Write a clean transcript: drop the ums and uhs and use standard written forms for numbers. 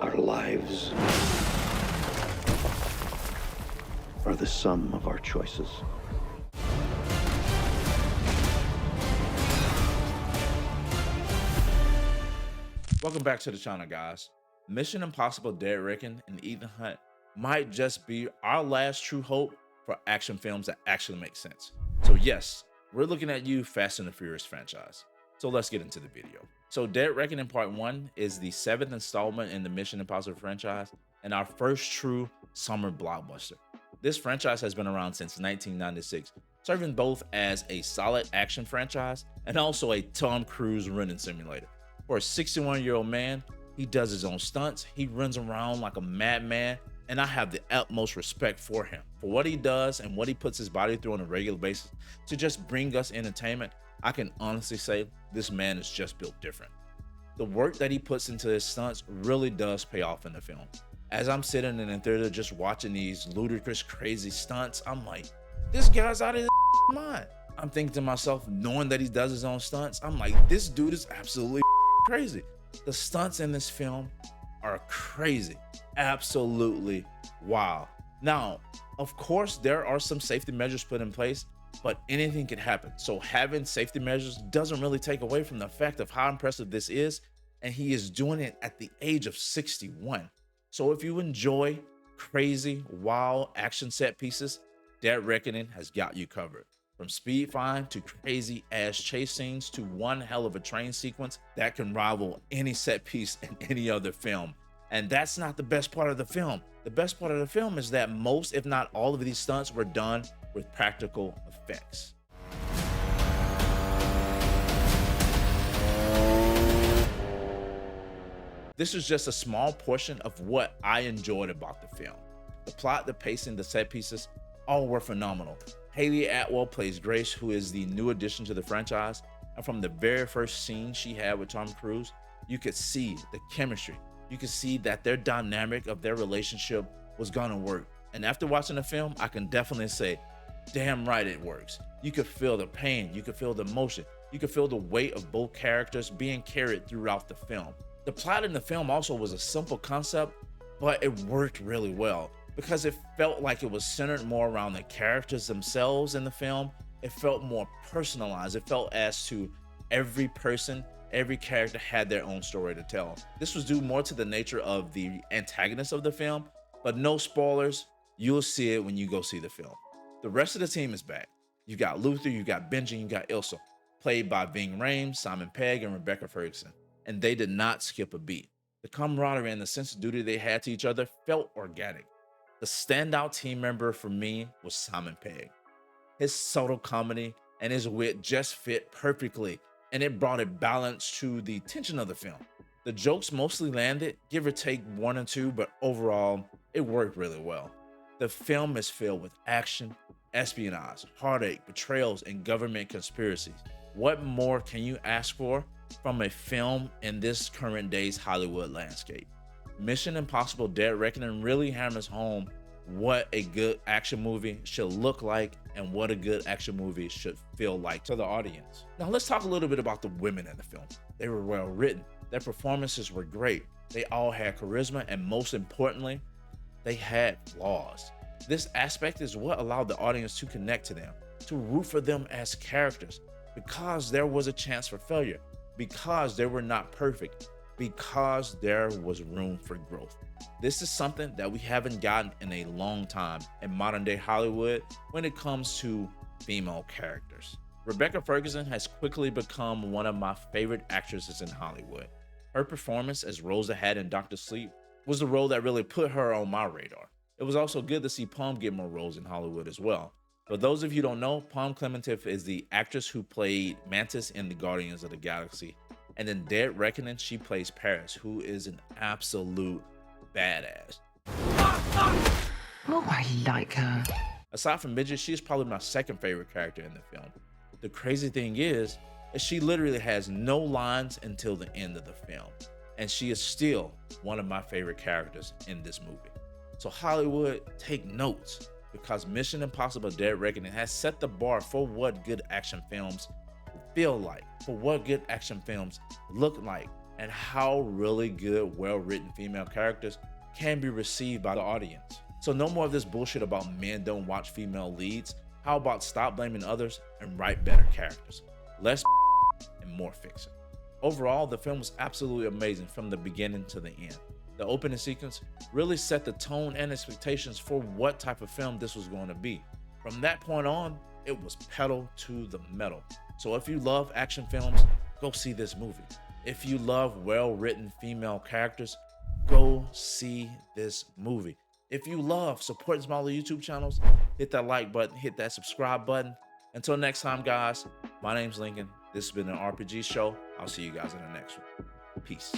Our lives are the sum of our choices. Welcome back to the channel, guys. Mission Impossible Dead Reckoning and Ethan Hunt might just be our last true hope for action films that actually make sense. So yes, we're looking at you, Fast and the Furious franchise. So let's get into the video. So Dead Reckoning Part 1 is the 7th installment in the Mission Impossible franchise and our first true summer blockbuster. This franchise has been around since 1996, serving both as a solid action franchise and also a Tome Cruise running simulator. For a 61-year-old man, he does his own stunts, he runs around like a madman, and I have the utmost respect for him. For what he does and what he puts his body through on a regular basis to just bring us entertainment, I can honestly say this man is just built different. The work that he puts into his stunts really does pay off in the film. As I'm sitting in the theater just watching these ludicrous, crazy stunts, I'm like, this guy's out of his mind. I'm thinking to myself, knowing that he does his own stunts, I'm like, this dude is absolutely crazy. The stunts in this film are crazy, absolutely wow. Now, of course, there are some safety measures put in place, but anything could happen. So having safety measures doesn't really take away from the fact of how impressive this is, and he is doing it at the age of 61. So if you enjoy crazy, wild action set pieces, Dead Reckoning has got you covered. From speed flying to crazy ass chase scenes to one hell of a train sequence that can rival any set piece in any other film. And that's not the best part of the film. The best part of the film is that most, if not all, of these stunts were done with practical effects. This is just a small portion of what I enjoyed about the film. The plot, the pacing, the set pieces, all were phenomenal. Haley Atwell plays Grace, who is the new addition to the franchise, and from the very first scene she had with Tome Cruise, you could see the chemistry. You could see that their dynamic of their relationship was gonna work. And after watching the film, I can definitely say, damn right it works. You could feel the pain, you could feel the emotion, you could feel the weight of both characters being carried throughout the film. The plot in the film also was a simple concept, but it worked really well, because it felt like it was centered more around the characters themselves in the film. It felt more personalized. It felt as to every person, every character had their own story to tell. This was due more to the nature of the antagonist of the film, but no spoilers, you'll see it when you go see the film. The rest of the team is back. You got Luther, you got Benji, you got Ilsa, played by Ving Rhames, Simon Pegg, and Rebecca Ferguson, and they did not skip a beat. The camaraderie and the sense of duty they had to each other felt organic. The standout team member for me was Simon Pegg. His subtle comedy and his wit just fit perfectly, and it brought a balance to the tension of the film. The jokes mostly landed, give or take one or two, but overall, it worked really well. The film is filled with action, espionage, heartache, betrayals, and government conspiracies. What more can you ask for from a film in this current day's Hollywood landscape? Mission Impossible Dead Reckoning really hammers home what a good action movie should look like and what a good action movie should feel like to the audience. Now let's talk a little bit about the women in the film. They were well written, their performances were great, they all had charisma, and most importantly, they had flaws. This aspect is what allowed the audience to connect to them, to root for them as characters, because there was a chance for failure, because they were not perfect, because there was room for growth. This is something that we haven't gotten in a long time in modern day Hollywood when it comes to female characters. Rebecca Ferguson has quickly become one of my favorite actresses in Hollywood. Her performance as Rosa had in Dr. Sleep was the role that really put her on my radar. It was also good to see Palm get more roles in Hollywood as well. For those of you who don't know, Palm Clementif is the actress who played Mantis in the Guardians of the Galaxy. And in Dead Reckoning, she plays Paris, who is an absolute badass. Oh, I like her. Aside from Midget, she is probably my second favorite character in the film. The crazy thing is she literally has no lines until the end of the film. And she is still one of my favorite characters in this movie. So Hollywood, take notes, because Mission Impossible Dead Reckoning has set the bar for what good action films feel like, for what good action films look like, and how really good, well-written female characters can be received by the audience. So no more of this bullshit about men don't watch female leads. How about stop blaming others and write better characters? Less and more fiction. Overall, the film was absolutely amazing from the beginning to the end. The opening sequence really set the tone and expectations for what type of film this was going to be. From that point on, it was pedal to the metal. So if you love action films, go see this movie. If you love well-written female characters, go see this movie. If you love supporting smaller YouTube channels, hit that like button, hit that subscribe button. Until next time, guys, my name's Lincoln. This has been an RPG show. I'll see you guys in the next one. Peace.